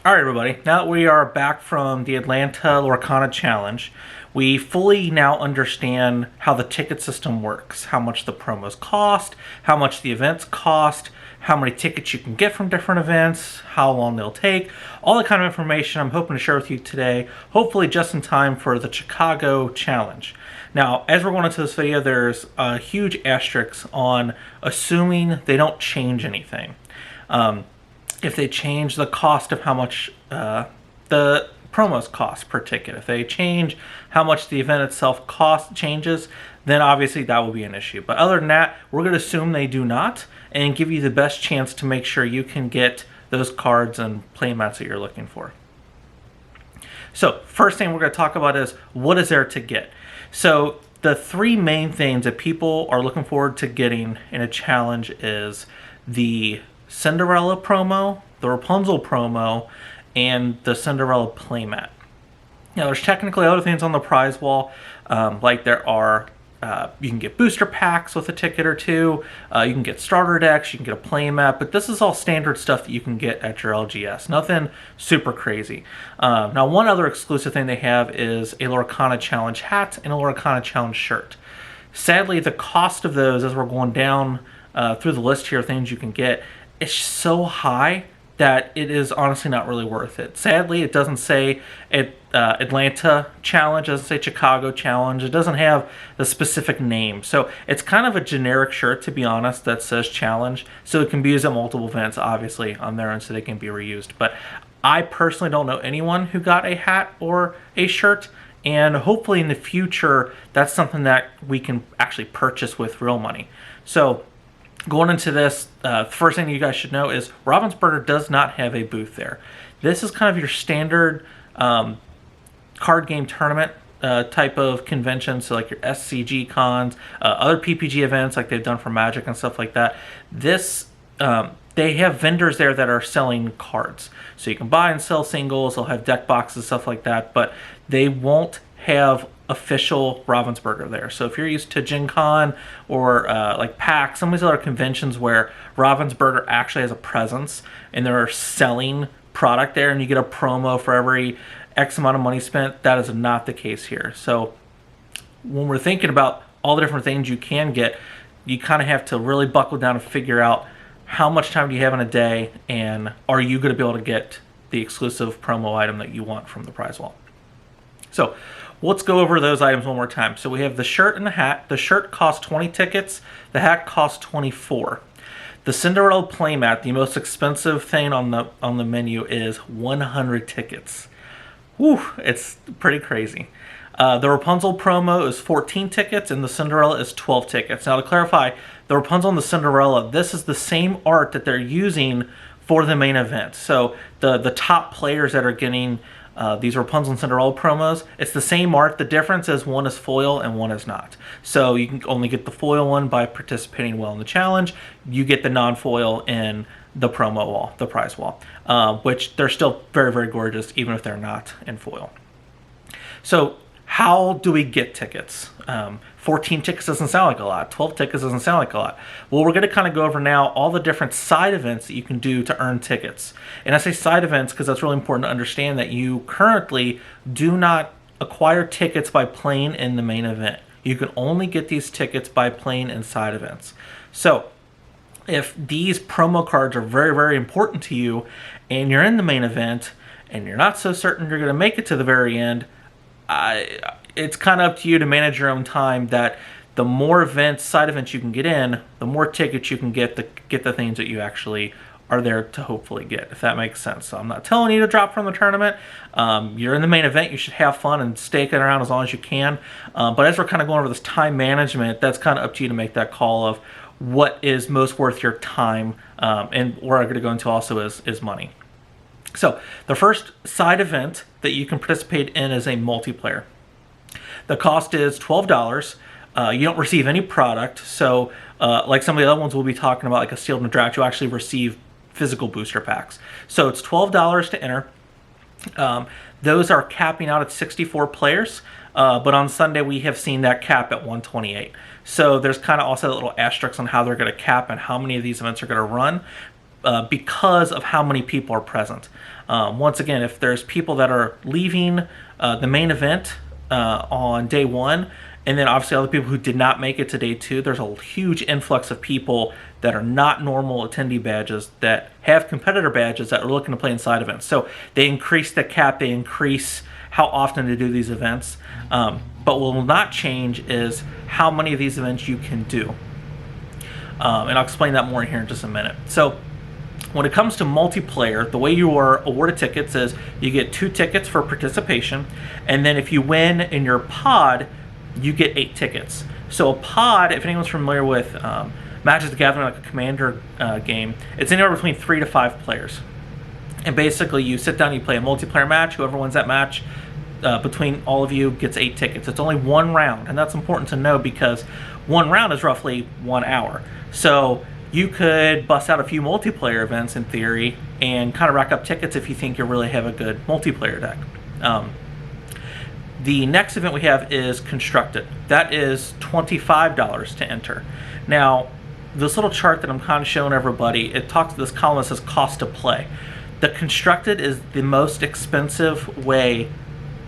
Alright everybody, now that we are back from the Atlanta Lorcana Challenge, we fully now understand how the ticket system works, how much the promos cost, how much the events cost, how many tickets you can get from different events, how long they'll take, all the kind of information I'm hoping to share with you today, hopefully just in time for the Chicago Challenge. Now, as we're going into this video, there's a huge asterisk on assuming they don't change anything. If they change the cost of how much the promos cost per ticket, if they change how much the event itself changes, then obviously that will be an issue. But other than that, we're going to assume they do not and give you the best chance to make sure you can get those cards and playmats that you're looking for. So first thing we're going to talk about is what is there to get. So the three main things that people are looking forward to getting in a challenge is the Cinderella promo, the Rapunzel promo, and the Cinderella playmat. Now, there's technically other things on the prize wall, like there are, you can get booster packs with a ticket or two, you can get starter decks, you can get a playmat, but this is all standard stuff that you can get at your LGS. Nothing super crazy. Now, one other exclusive thing they have is a Lorcana Challenge hat and a Lorcana Challenge shirt. Sadly, the cost of those, as we're going down through the list here of things you can get, it's so high that it is honestly not really worth it. Sadly, it doesn't say Atlanta Challenge, it doesn't say Chicago Challenge, it doesn't have the specific name. So it's kind of a generic shirt, to be honest, that says Challenge. So it can be used at multiple events, obviously, on their end, so they can be reused. But I personally don't know anyone who got a hat or a shirt, and hopefully in the future, that's something that we can actually purchase with real money. So going into this, the first thing you guys should know is Ravensburger does not have a booth there. This is kind of your standard card game tournament type of convention, so like your SCG cons, other PPG events like they've done for Magic and stuff like that. This, they have vendors there that are selling cards. So you can buy and sell singles, they'll have deck boxes, stuff like that, but they won't have official Ravensburger there. So if you're used to Gen Con or like PAX, some of these other conventions where Ravensburger actually has a presence and they're selling product there and you get a promo for every X amount of money spent, that is not the case here. So when we're thinking about all the different things you can get, you kind of have to really buckle down and figure out how much time do you have in a day and are you going to be able to get the exclusive promo item that you want from the prize wall. So let's go over those items one more time. So we have the shirt and the hat. The shirt costs 20 tickets. The hat costs 24. The Cinderella playmat, the most expensive thing on the menu, is 100 tickets. Whew, it's pretty crazy. The Rapunzel promo is 14 tickets and the Cinderella is 12 tickets. Now to clarify, the Rapunzel and the Cinderella, this is the same art that they're using for the main event. So the top players that are getting these Rapunzel and Cinderella promos, it's the same art. The difference is one is foil and one is not. So you can only get the foil one by participating well in the challenge. You get the non-foil in the promo wall, the prize wall, which they're still very, very gorgeous, even if they're not in foil. So how do we get tickets? 14 tickets doesn't sound like a lot. 12 tickets doesn't sound like a lot. Well, we're going to kind of go over now all the different side events that you can do to earn tickets. And I say side events because that's really important to understand that you currently do not acquire tickets by playing in the main event. You can only get these tickets by playing in side events. So if these promo cards are very, very important to you and you're in the main event and you're not so certain you're going to make it to the very end, it's kind of up to you to manage your own time, that the more events, side events you can get in, the more tickets you can get the things that you actually are there to hopefully get, if that makes sense. So I'm not telling you to drop from the tournament. You're in the main event, you should have fun and stake it around as long as you can. But as we're kind of going over this time management, that's kind of up to you to make that call of what is most worth your time, and where I'm going to go into also is money. So the first side event that you can participate in is a multiplayer. The cost is $12. You don't receive any product. So like some of the other ones we'll be talking about, like a Sealed and Draft, you actually receive physical booster packs. So it's $12 to enter. Those are capping out at 64 players. But on Sunday, we have seen that cap at 128. So there's kind of also a little asterisk on how they're going to cap and how many of these events are going to run because of how many people are present. Once again, if there's people that are leaving the main event on day one, and then obviously other people who did not make it to day two, there's a huge influx of people that are not normal attendee badges that have competitor badges that are looking to play in side events. So they increase the cap, they increase how often to do these events. But what will not change is how many of these events you can do. And I'll explain that more here in just a minute. So when it comes to multiplayer, the way you are awarded tickets is you get 2 tickets for participation, and then if you win in your pod, you get 8 tickets. So a pod, if anyone's familiar with Magic the Gathering, like a Commander game, it's anywhere between 3 to 5 players. And basically you sit down, you play a multiplayer match, whoever wins that match between all of you gets 8 tickets. It's only 1 round, and that's important to know because 1 round is roughly 1 hour. So you could bust out a few multiplayer events in theory and kind of rack up tickets if you think you really have a good multiplayer deck. The next event we have is Constructed. That is $25 to enter. Now, this little chart that I'm kind of showing everybody, it talks, this column says cost to play. The Constructed is the most expensive way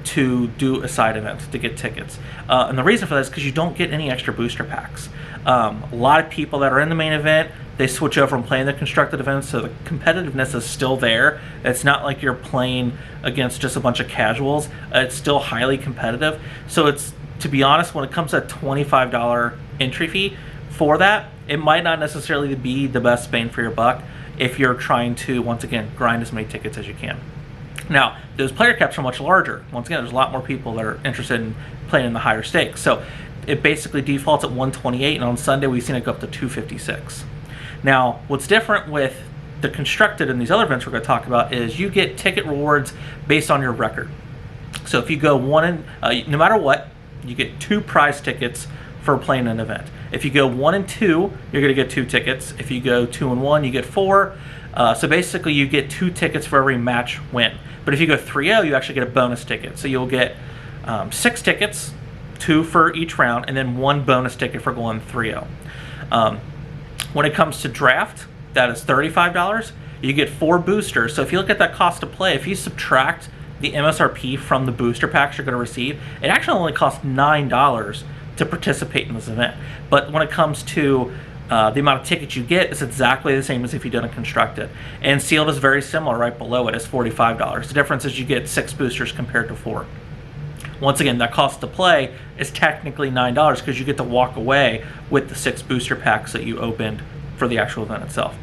to do a side event to get tickets. And the reason for that is because you don't get any extra booster packs. A lot of people that are in the main event, they switch over and play in the Constructed events, so the competitiveness is still there. It's not like you're playing against just a bunch of casuals. It's still highly competitive. So it's, to be honest, when it comes to a $25 entry fee for that, it might not necessarily be the best bang for your buck if you're trying to, once again, grind as many tickets as you can. Now, those player caps are much larger. Once again, there's a lot more people that are interested in playing in the higher stakes. So it basically defaults at 128, and on Sunday we've seen it go up to 256. Now, what's different with the Constructed and these other events we're going to talk about is you get ticket rewards based on your record. So if you go no matter what, you get 2 prize tickets for playing an event. If you go 1 and 2, you're going to get 2 tickets. If you go 2 and 1, you get 4. So basically you get 2 tickets for every match win. But if you go 3-0, you actually get a bonus ticket. So you'll get 6 tickets, 2 for each round, and then 1 bonus ticket for going 3-0. When it comes to draft, that is $35. You get 4 boosters. So if you look at that cost to play, if you subtract the MSRP from the booster packs you're going to receive, it actually only costs $9 to participate in this event. But when it comes to the amount of tickets you get, is exactly the same as if you did a Constructed. And sealed is very similar. Right below it is $45. The difference is you get 6 boosters compared to 4. Once again, that cost to play is technically $9 because you get to walk away with the 6 booster packs that you opened for the actual event itself.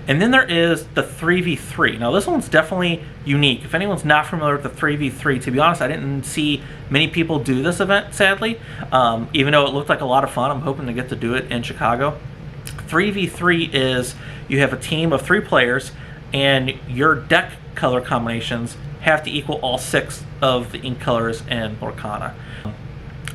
And then there is the 3v3. Now this one's definitely unique. If anyone's not familiar with the 3v3, to be honest, I didn't see many people do this event, sadly. Even though it looked like a lot of fun, I'm hoping to get to do it in Chicago. 3v3 is you have a team of 3 players and your deck color combinations have to equal all 6 of the ink colors in Lorcana,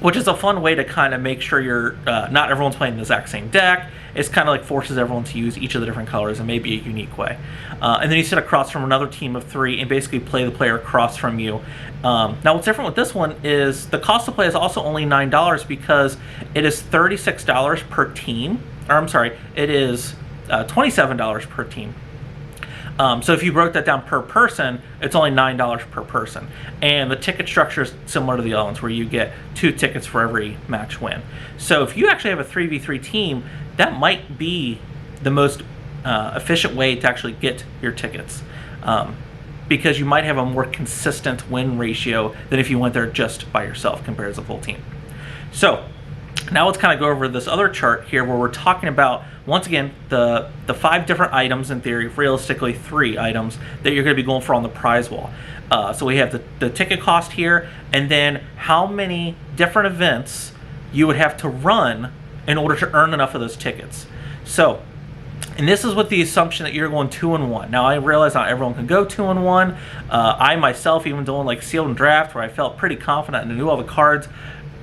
which is a fun way to kind of make sure you're not everyone's playing the exact same deck. It's kind of like forces everyone to use each of the different colors in maybe a unique way. And then you sit across from another team of 3 and basically play the player across from you. Now what's different with this one is the cost to play is also only $9 because it is $36 per team. Or I'm sorry, it is $27 per team. So if you broke that down per person, it's only $9 per person. And the ticket structure is similar to the other ones where you get 2 tickets for every match win. So if you actually have a 3v3 team, that might be the most efficient way to actually get your tickets. Because you might have a more consistent win ratio than if you went there just by yourself compared as a full team. So now let's kind of go over this other chart here where we're talking about, once again, the 5 different items in theory, realistically 3 items that you're going to be going for on the prize wall. So we have the ticket cost here, and then how many different events you would have to run in order to earn enough of those tickets. So, and this is with the assumption that you're going 2 and 1. Now I realize not everyone can go 2 and 1. I myself, even doing like sealed and draft where I felt pretty confident and knew all the cards,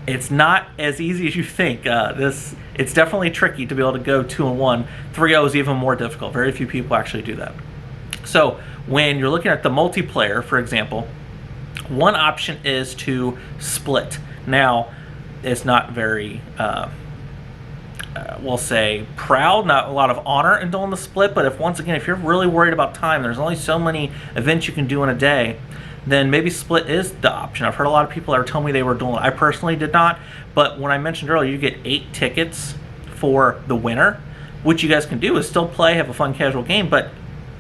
it's not as easy as you think. It's definitely tricky to be able to go 2 and 1. 3-0 is even more difficult. Very few people actually do that. So when you're looking at the multiplayer, for example, one option is to split. Now, it's not very we'll say, proud, not a lot of honor in doing the split. But if you're really worried about time, there's only so many events you can do in a day, then maybe split is the option. I've heard a lot of people that are telling me they were doing it. I personally did not, but when I mentioned earlier, you get 8 tickets for the winner. What you guys can do is still play, have a fun casual game, but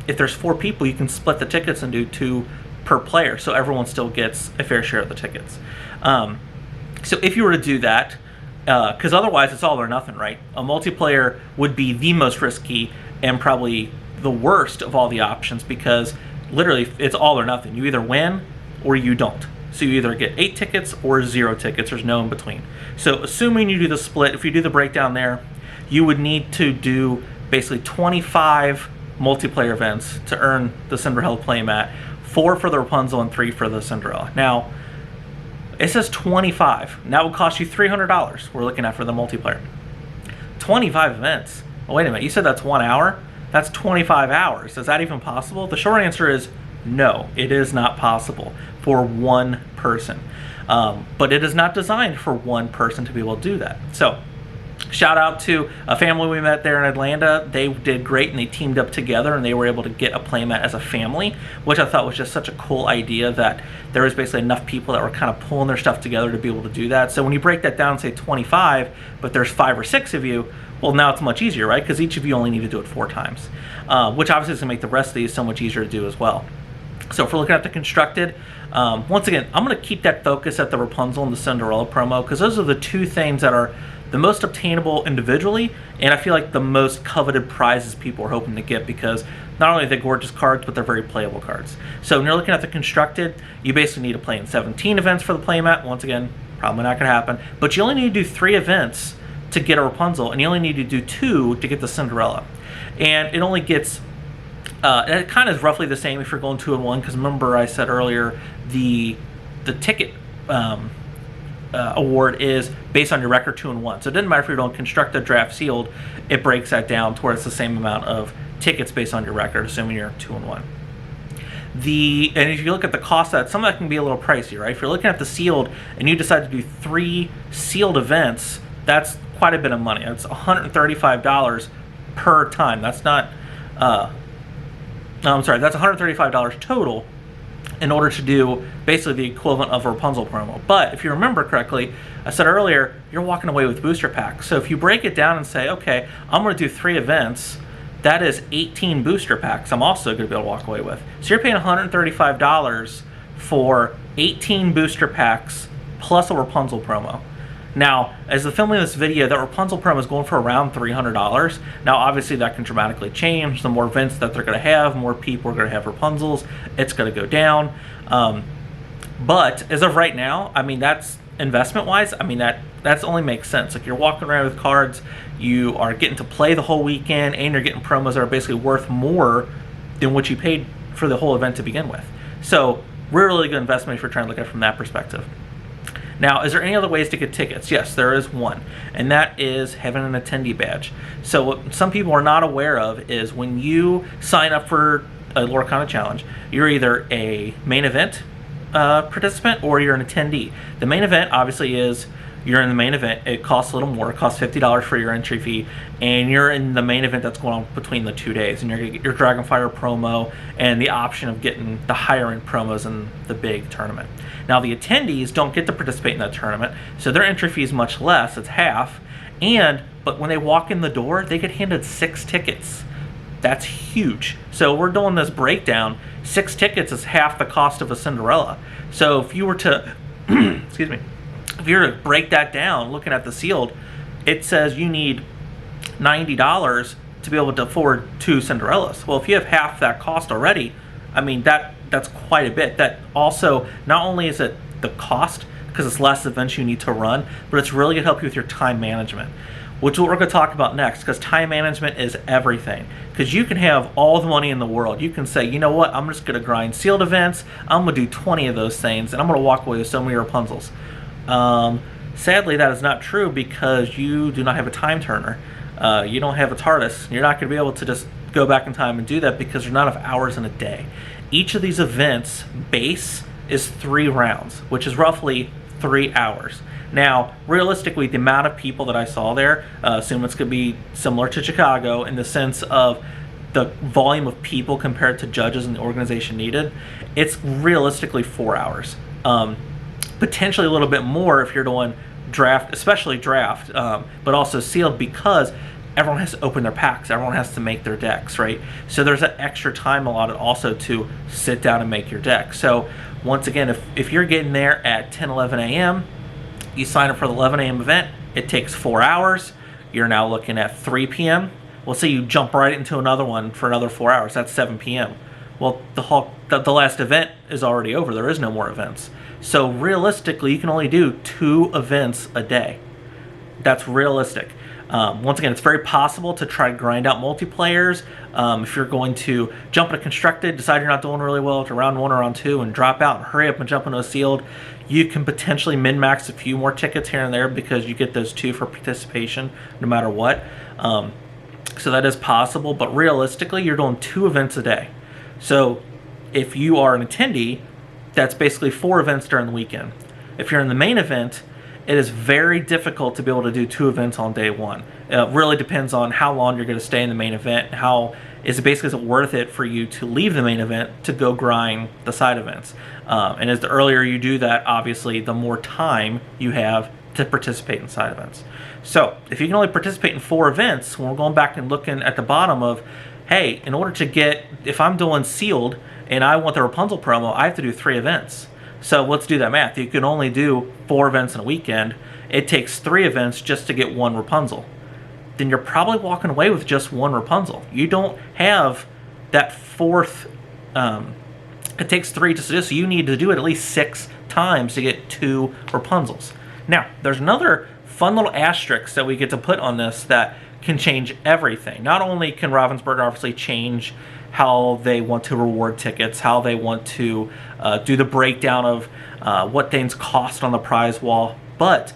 if there's 4 people, you can split the tickets and do 2 per player, so everyone still gets a fair share of the tickets. So if you were to do that, because otherwise it's all or nothing, right? A multiplayer would be the most risky and probably the worst of all the options, because literally it's all or nothing. You either win or you don't. So you either get 8 tickets or 0 tickets. There's no in between. So assuming you do the split, if you do the breakdown there, you would need to do basically 25 multiplayer events to earn the Cinderella playmat, 4 for the Rapunzel and 3 for the Cinderella. Now, it says 25. That would cost you $300 we're looking at for the multiplayer. 25 events. Oh, wait a minute, you said that's 1 hour? That's 25 hours. Is that even possible? The short answer is no, it is not possible for one person. But it is not designed for one person to be able to do that. So, shout out to a family we met there in Atlanta. They did great and they teamed up together and they were able to get a playmat as a family, which I thought was just such a cool idea, that there was basically enough people that were kind of pulling their stuff together to be able to do that. So when you break that down and say 25, but there's 5 or 6 of you, well, now it's much easier, right? Because each of you only need to do it 4 times, which obviously is going to make the rest of these so much easier to do as well. So if we're looking at the constructed, once again, I'm going to keep that focus at the Rapunzel and the Cinderella promo, because those are the 2 things that are the most obtainable individually, and I feel like the most coveted prizes people are hoping to get, because not only are they gorgeous cards, but they're very playable cards. So when you're looking at the constructed, you basically need to play in 17 events for the playmat. Once again, probably not going to happen, but you only need to do 3 events to get a Rapunzel, and you only need to do 2 to get the Cinderella. And it only gets, it kind of is roughly the same if you're going 2 and 1, because remember I said earlier, the ticket award is based on your record 2 and 1. So it doesn't matter if you're doing constructed, draft, sealed, it breaks that down to where it's the same amount of tickets based on your record, assuming you're 2 and 1. And if you look at the cost of that, some of that can be a little pricey, right? If you're looking at the sealed and you decide to do 3 sealed events, that's quite a bit of money. It's $135 per time. That's not, that's $135 total in order to do basically the equivalent of a Rapunzel promo. But if you remember correctly, I said earlier, you're walking away with booster packs. So if you break it down and say, okay, I'm going to do 3 events, that is 18 booster packs I'm also going to be able to walk away with. So you're paying $135 for 18 booster packs plus a Rapunzel promo. Now, as the filming of this video, that Rapunzel promo is going for around $300. Now, obviously, that can dramatically change. The more events that they're going to have, more people are going to have Rapunzels. It's going to go down. But as of right now, I mean, that's investment-wise. I mean, that's only makes sense. Like, you're walking around with cards, you are getting to play the whole weekend, and you're getting promos that are basically worth more than what you paid for the whole event to begin with. So, really good investment if you're trying to look at it from that perspective. Now, is there any other ways to get tickets? Yes, there is one, and that is having an attendee badge. So what some people are not aware of is when you sign up for a Lorcana challenge, you're either a main event participant or you're an attendee. The main event obviously is you're in the main event. It costs a little more. It costs $50 for your entry fee, and you're in the main event that's going on between the 2 days, and you're going to get your Dragonfire promo and the option of getting the higher end promos in the big tournament. Now, the attendees don't get to participate in that tournament, so their entry fee is much less. It's half, but when they walk in the door, they get handed 6 tickets. That's huge. So we're doing this breakdown. 6 tickets is half the cost of a Cinderella. So if you were to, excuse me, if you were to break that down, looking at the sealed, it says you need $90 to be able to afford 2 Cinderellas. Well, if you have half that cost already, I mean, that's quite a bit. That also, not only is it the cost, because it's less events you need to run, but it's really going to help you with your time management, which is what we're going to talk about next, because time management is everything. Because you can have all the money in the world. You can say, you know what, I'm just going to grind sealed events, I'm going to do 20 of those things, and I'm going to walk away with so many Rapunzels. Sadly, that is not true, because you do not have a time turner. You don't have a TARDIS. You're not going to be able to just go back in time and do that, because there's not enough hours in a day. Each of these events base is 3 rounds, which is roughly 3 hours. Now, realistically, the amount of people that I saw there, assume it's going to be similar to Chicago in the sense of the volume of people compared to judges and the organization needed. It's realistically 4 hours. Potentially a little bit more if you're doing draft, especially draft, but also sealed, because everyone has to open their packs, everyone has to make their decks, right? So there's that extra time allotted also to sit down and make your deck. So once again, if you're getting there at 10, 11 a.m., you sign up for the 11 a.m. event, it takes 4 hours. You're now looking at 3 p.m. Let's say you jump right into another one for another 4 hours, that's 7 p.m. Well, the last event is already over. There is no more events. So realistically, you can only do 2 events a day. That's realistic. Once again, it's very possible to try to grind out multiplayers. If you're going to jump into constructed, decide you're not doing really well to round 1 or round 2 and drop out and hurry up and jump into a sealed, you can potentially min-max a few more tickets here and there because you get those 2 for participation no matter what. So that is possible, but realistically, you're doing 2 events a day. So if you are an attendee, that's basically 4 events during the weekend. If you're in the main event, it is very difficult to be able to do 2 events on day 1. It really depends on how long you're going to stay in the main event. Is it worth it for you to leave the main event to go grind the side events? And as the earlier you do that, obviously, the more time you have to participate in side events. So if you can only participate in 4 events, when we're going back and looking at the bottom of, hey, in order to get, if I'm doing sealed and I want the Rapunzel promo, I have to do 3 events. So let's do that math. You can only do 4 events in a weekend. It takes 3 events just to get 1 Rapunzel. Then you're probably walking away with just 1 Rapunzel. You don't have that 4th. It takes 3 just to do, so you need to do it at least 6 times to get 2 Rapunzels. Now, there's another fun little asterisk that we get to put on this that can change everything. Not only can Ravensburger obviously change how they want to reward tickets, how they want to do the breakdown of what things cost on the prize wall, but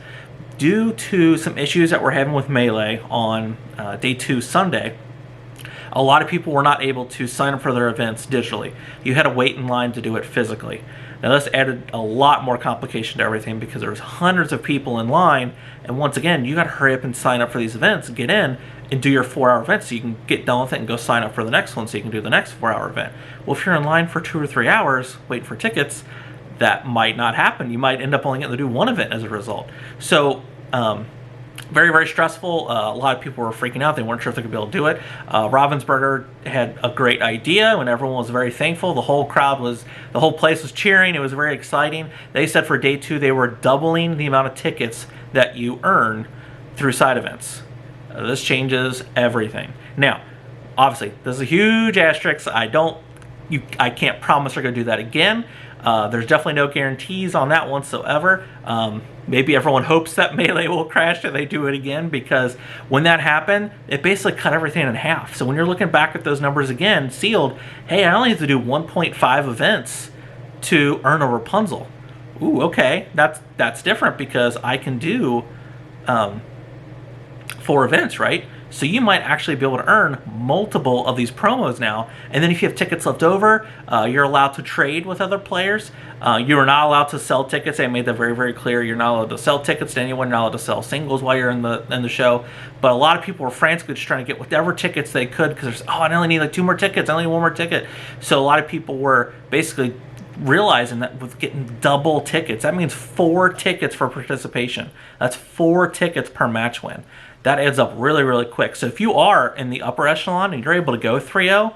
due to some issues that we're having with Melee on day 2 Sunday, a lot of people were not able to sign up for their events digitally. You had to wait in line to do it physically. Now this added a lot more complication to everything because there was hundreds of people in line, and once again, you got to hurry up and sign up for these events, get in, and do your 4-hour event so you can get done with it and go sign up for the next one so you can do the next 4-hour event. Well, if you're in line for 2 or 3 hours waiting for tickets, that might not happen. You might end up only getting to do 1 event as a result. So very, very stressful. A lot of people were freaking out. They weren't sure if they could be able to do it. Ravensburger had a great idea, and everyone was very thankful. The whole place was cheering. It was very exciting. They said for day 2 they were doubling the amount of tickets that you earn through side events. This changes everything. Now, obviously, this is a huge asterisk. I can't promise they're going to do that again. There's definitely no guarantees on that whatsoever. Maybe everyone hopes that Melee will crash and they do it again, because when that happened, it basically cut everything in half. So when you're looking back at those numbers again, sealed, hey, I only have to do 1.5 events to earn a Rapunzel. Ooh, okay, that's different because I can do 4 events, right? So you might actually be able to earn multiple of these promos now. And then if you have tickets left over, you're allowed to trade with other players. You are not allowed to sell tickets. They made that very, very clear. You're not allowed to sell tickets to anyone. You're not allowed to sell singles while you're in the show. But a lot of people were frantically just trying to get whatever tickets they could because there's, I only need like 2 more tickets. I only need 1 more ticket. So a lot of people were basically realizing that with getting double tickets, that means 4 tickets for participation. That's 4 tickets per match win. That adds up really, really quick. So if you are in the upper echelon and you're able to go 3-0,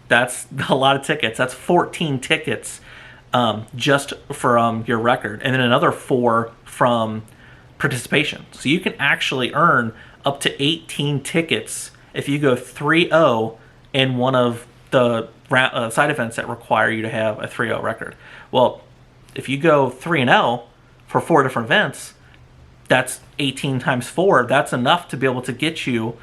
that's a lot of tickets. That's 14 tickets just from your record, and then another 4 from participation. So you can actually earn up to 18 tickets if you go 3-0 in one of the side events that require you to have a 3-0 record. Well, if you go 3-0 for 4 different events, that's 18 times 4. That's enough to be able to get you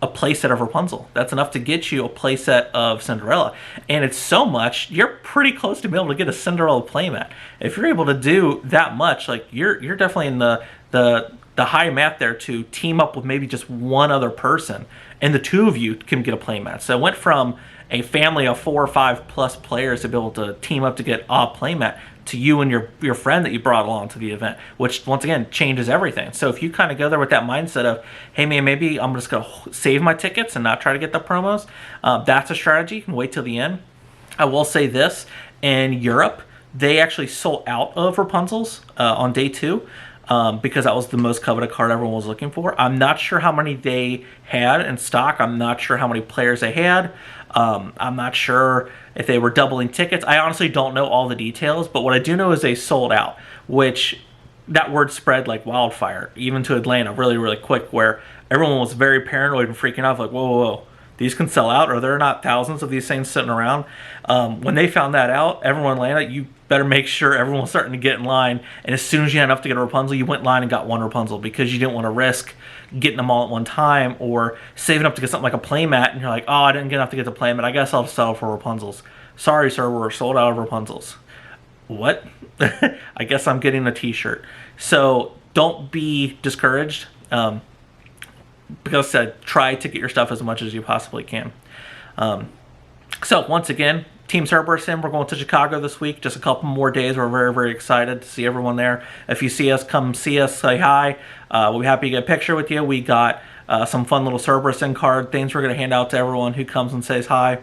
a playset of Rapunzel. That's enough to get you a playset of Cinderella. And it's so much, you're pretty close to be able to get a Cinderella playmat. If you're able to do that much, like you're definitely in the high math there to team up with maybe just one other person, and the 2 of you can get a playmat. So it went from a family of 4 or 5 plus players to be able to team up to get a playmat. to you and your friend that you brought along to the event, which once again changes everything. So if you kind of go there with that mindset of, hey man, maybe I'm just going to save my tickets and not try to get the promos, that's a strategy. You can wait till the end. I will say this, in Europe, they actually sold out of Rapunzel's on day 2. Because that was the most coveted card everyone was looking for. I'm not sure how many they had in stock. I'm not sure how many players they had. I'm not sure if they were doubling tickets. I honestly don't know all the details, but what I do know is they sold out, which that word spread like wildfire, even to Atlanta really, really quick, where everyone was very paranoid and freaking out, like, whoa, whoa, whoa. These can sell out, or there are not thousands of these things sitting around. When they found that out, everyone in Atlanta, you better make sure everyone was starting to get in line. And as soon as you had enough to get a Rapunzel, you went in line and got one Rapunzel, because you didn't want to risk getting them all at one time, or saving up to get something like a playmat, and you're like, oh, I didn't get enough to get the playmat. I guess I'll settle for Rapunzels. Sorry, sir, we're sold out of Rapunzels. What? I guess I'm getting a t-shirt. So don't be discouraged. Because I said, try to get your stuff as much as you possibly can. So once again, Team Cerberus in. We're going to Chicago this week. Just a couple more days. We're very, very excited to see everyone there. If you see us, come see us, say hi. We'll be happy to get a picture with you. We got some fun little Cerberus in card things we're going to hand out to everyone who comes and says hi.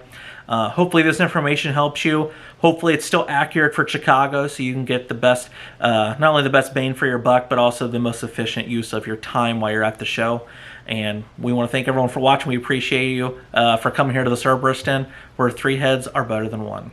Hopefully this information helps you. Hopefully it's still accurate for Chicago, so you can get the best, not only the best bang for your buck, but also the most efficient use of your time while you're at the show. And we want to thank everyone for watching. We appreciate you for coming here to the Cerberus Den, where 3 heads are better than 1.